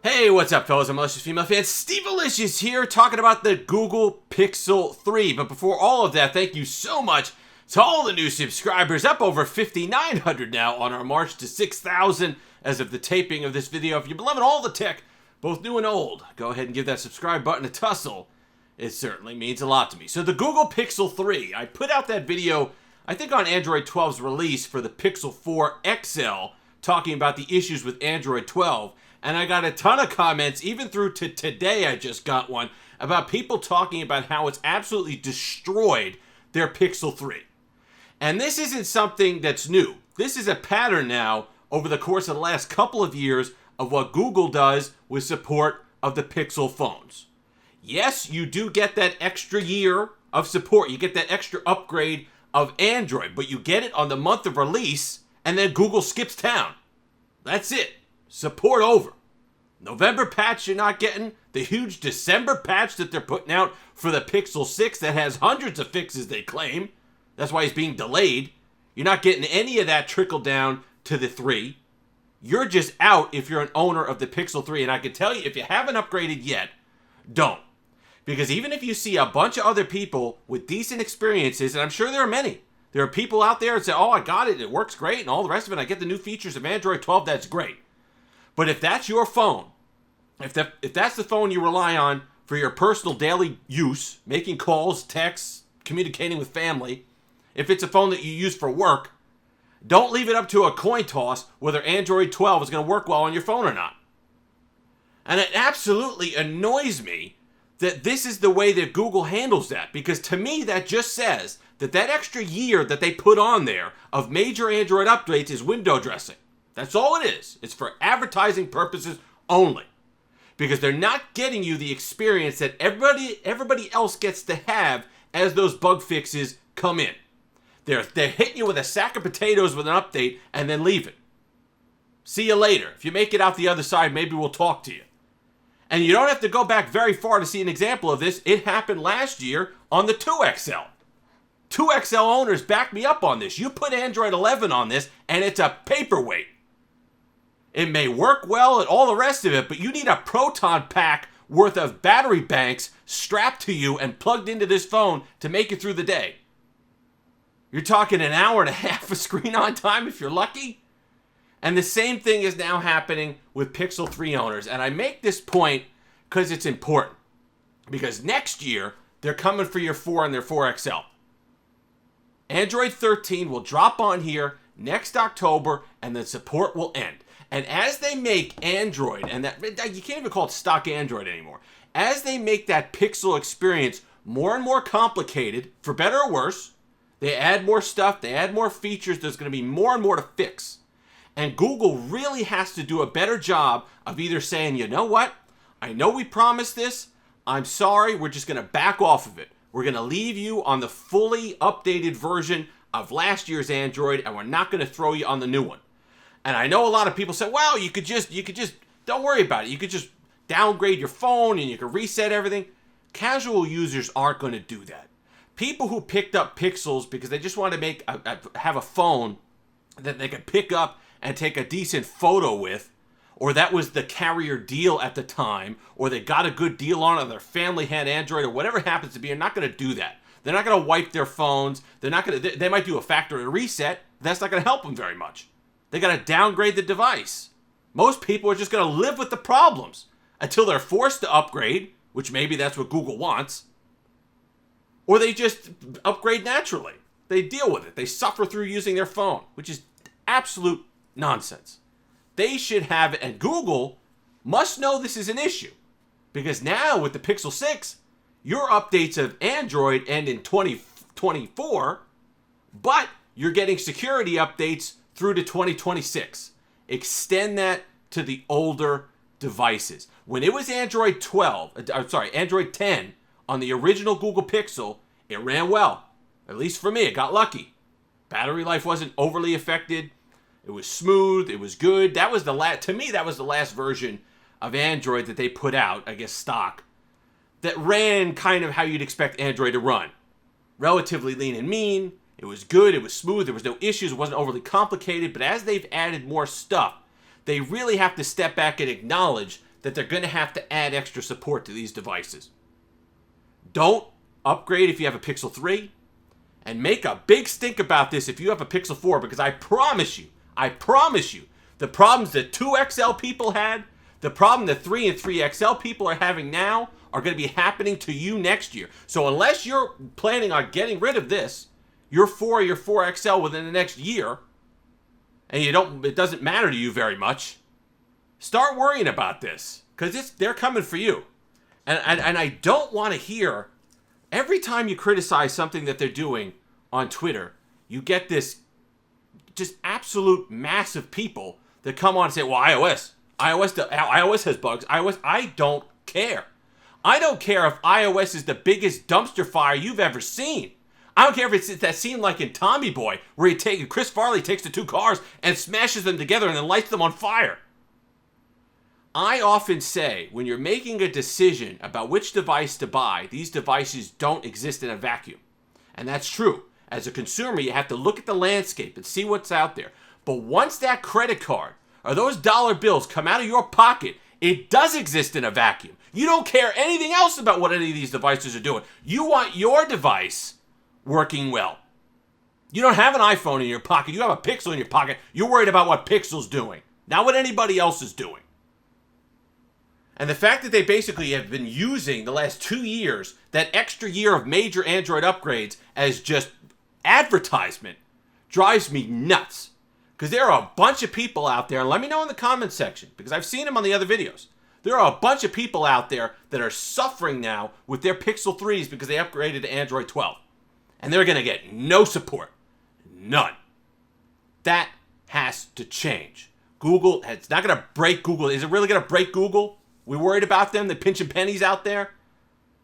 Hey, what's up, fellas? I'm Malicious Female Fan Steve Alicious here, talking about the Google Pixel 3. But before all of that, thank you so much to all the new subscribers, up over 5,900 now on our march to 6,000 as of the taping of this video. If you're loving all the tech, both new and old, go ahead and give that subscribe button a tussle. It certainly means a lot to me. So the Google Pixel 3, I put out that video, I think on Android 12's release for the Pixel 4 XL, talking about the issues with Android 12. And I got a ton of comments, even through to today I just got one, about people talking about how it's absolutely destroyed their Pixel 3. And this isn't something that's new. This is a pattern now over the course of the last couple of years of what Google does with support of the Pixel phones. Yes, you do get that extra year of support. You get that extra upgrade of Android, but you get it on the month of release, and then Google skips town. That's it. Support over. November patch you're not getting. The huge December patch that they're putting out for the Pixel 6 that has hundreds of fixes, they claim. That's why it's being delayed. You're not getting any of that trickle down to the 3. You're just out if you're an owner of the Pixel 3. And I can tell you, if you haven't upgraded yet, don't. Because even if you see a bunch of other people with decent experiences, and I'm sure there are many, there are people out there that say, oh, I got it, it works great, and all the rest of it, I get the new features of Android 12, that's great. But if that's your phone, if that's the phone you rely on for your personal daily use, making calls, texts, communicating with family, if it's a phone that you use for work, don't leave it up to a coin toss whether Android 12 is going to work well on your phone or not. And it absolutely annoys me that this is the way that Google handles that, because to me that just says that extra year that they put on there of major Android updates is window dressing. That's all it is. It's for advertising purposes only. Because they're not getting you the experience that everybody else gets to have as those bug fixes come in. They're hitting you with a sack of potatoes with an update and then leaving. See you later. If you make it out the other side, maybe we'll talk to you. And you don't have to go back very far to see an example of this. It happened last year on the 2XL. 2XL owners back me up on this. You put Android 11 on this and it's a paperweight. It may work well and all the rest of it, but you need a proton pack worth of battery banks strapped to you and plugged into this phone to make it through the day. You're talking an hour and a half of screen on time if you're lucky. And the same thing is now happening with Pixel 3 owners. And I make this point because it's important. Because next year, they're coming for your 4 and their 4XL. Android 13 will drop on here next October, and then support will end. And as they make Android, and that you can't even call it stock Android anymore, as they make that Pixel experience more and more complicated, for better or worse, they add more stuff, they add more features, there's going to be more and more to fix. And Google really has to do a better job of either saying, you know what, I know we promised this, I'm sorry, we're just going to back off of it. We're going to leave you on the fully updated version of last year's Android, and we're not going to throw you on the new one. And I know a lot of people say, well, you could just, don't worry about it. You could just downgrade your phone and you can reset everything. Casual users aren't going to do that. People who picked up Pixels because they just want to have a phone that they could pick up and take a decent photo with, or that was the carrier deal at the time, or they got a good deal on it, or their family had Android, or whatever it happens to be, are not going to do that. They're not going to wipe their phones. They might do a factory reset. That's not going to help them very much. They got to downgrade the device. Most people are just going to live with the problems until they're forced to upgrade, which maybe that's what Google wants, or they just upgrade naturally. They deal with it. They suffer through using their phone, which is absolute nonsense. They should have it, and Google must know this is an issue, because now with the Pixel 6, your updates of Android end in 2024, but you're getting security updates through to 2026. Extend that to the older devices. When it was Android 10 on the original Google Pixel, it ran well. At least for me, it got lucky. Battery life wasn't overly affected. It was smooth. It was good. That was to me, that was the last version of Android that they put out, I guess stock, that ran kind of how you'd expect Android to run. Relatively lean and mean. It was good, it was smooth, there was no issues, it wasn't overly complicated, but as they've added more stuff, they really have to step back and acknowledge that they're going to have to add extra support to these devices. Don't upgrade if you have a Pixel 3, and make a big stink about this if you have a Pixel 4, because I promise you, the problems that 2XL people had, the problem that 3 and 3XL people are having now are going to be happening to you next year. So unless you're planning on getting rid of this, your 4 or your 4XL within the next year, and it doesn't matter to you very much, start worrying about this, because they're coming for you. And I don't want to hear, every time you criticize something that they're doing on Twitter, you get this just absolute mass of people that come on and say, well, iOS has bugs. I don't care. I don't care if iOS is the biggest dumpster fire you've ever seen. I don't care if it's that scene like in Tommy Boy, where Chris Farley takes the two cars and smashes them together and then lights them on fire. I often say, when you're making a decision about which device to buy, these devices don't exist in a vacuum. And that's true. As a consumer, you have to look at the landscape and see what's out there. But once that credit card or those dollar bills come out of your pocket, it does exist in a vacuum. You don't care anything else about what any of these devices are doing. You want your device working well. You don't have an iPhone in your pocket. You have a Pixel in your pocket. You're worried about what Pixel's doing, not what anybody else is doing. And the fact that they basically have been using the last 2 years, that extra year of major Android upgrades, as just advertisement drives me nuts. Because there are a bunch of people out there, and let me know in the comments section, because I've seen them on the other videos. There are a bunch of people out there that are suffering now with their Pixel 3s because they upgraded to Android 12. And they're going to get no support. None. That has to change. Google, it's not going to break Google. Is it really going to break Google? We worried about them, the pinching pennies out there?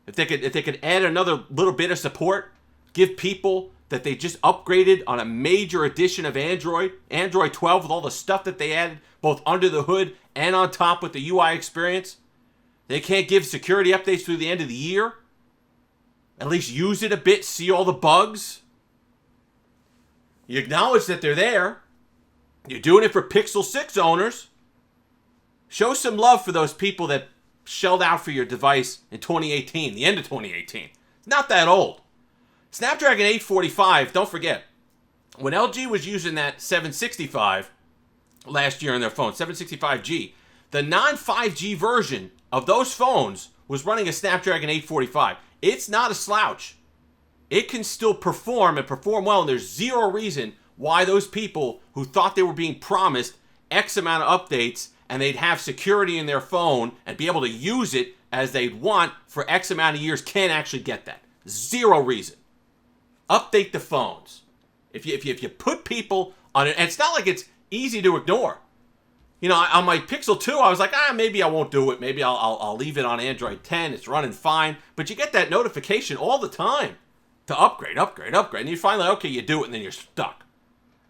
If they could add another little bit of support, give people that they just upgraded on a major edition of Android 12 with all the stuff that they added, both under the hood and on top with the UI experience. They can't give security updates through the end of the year. At least use it a bit, see all the bugs. You acknowledge that they're there. You're doing it for Pixel 6 owners. Show some love for those people that shelled out for your device in 2018, the end of 2018. It's not that old. Snapdragon 845, don't forget, when LG was using that 765 last year on their phone, 765G, the non-5G version of those phones was running a Snapdragon 845. It's not a slouch. It can still perform and perform well, and there's zero reason why those people who thought they were being promised X amount of updates and they'd have security in their phone and be able to use it as they'd want for X amount of years can't actually get that. Zero reason. Update the phones. If you put people on it, and it's not like it's easy to ignore. You know, on my Pixel 2, I was like, maybe I won't do it. Maybe I'll leave it on Android 10. It's running fine. But you get that notification all the time to upgrade. And you finally, okay, you do it, and then you're stuck.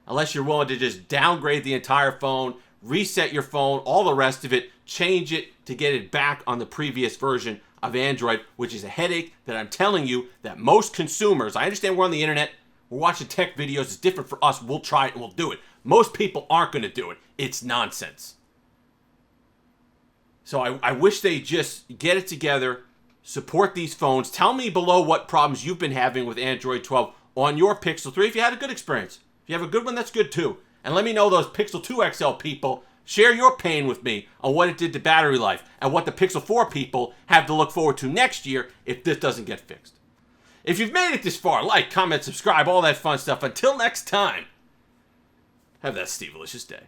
Unless you're willing to just downgrade the entire phone, reset your phone, all the rest of it, change it to get it back on the previous version of Android, which is a headache that I'm telling you that most consumers, I understand we're on the internet, we're watching tech videos, it's different for us, we'll try it and we'll do it. Most people aren't going to do it. It's nonsense. So I wish they just get it together, support these phones. Tell me below what problems you've been having with Android 12 on your Pixel 3. If you had a good experience. If you have a good one, that's good too. And let me know, those Pixel 2 XL people, share your pain with me on what it did to battery life and what the Pixel 4 people have to look forward to next year if this doesn't get fixed. If you've made it this far, like, comment, subscribe, all that fun stuff. Until next time, have that Stevelicious day.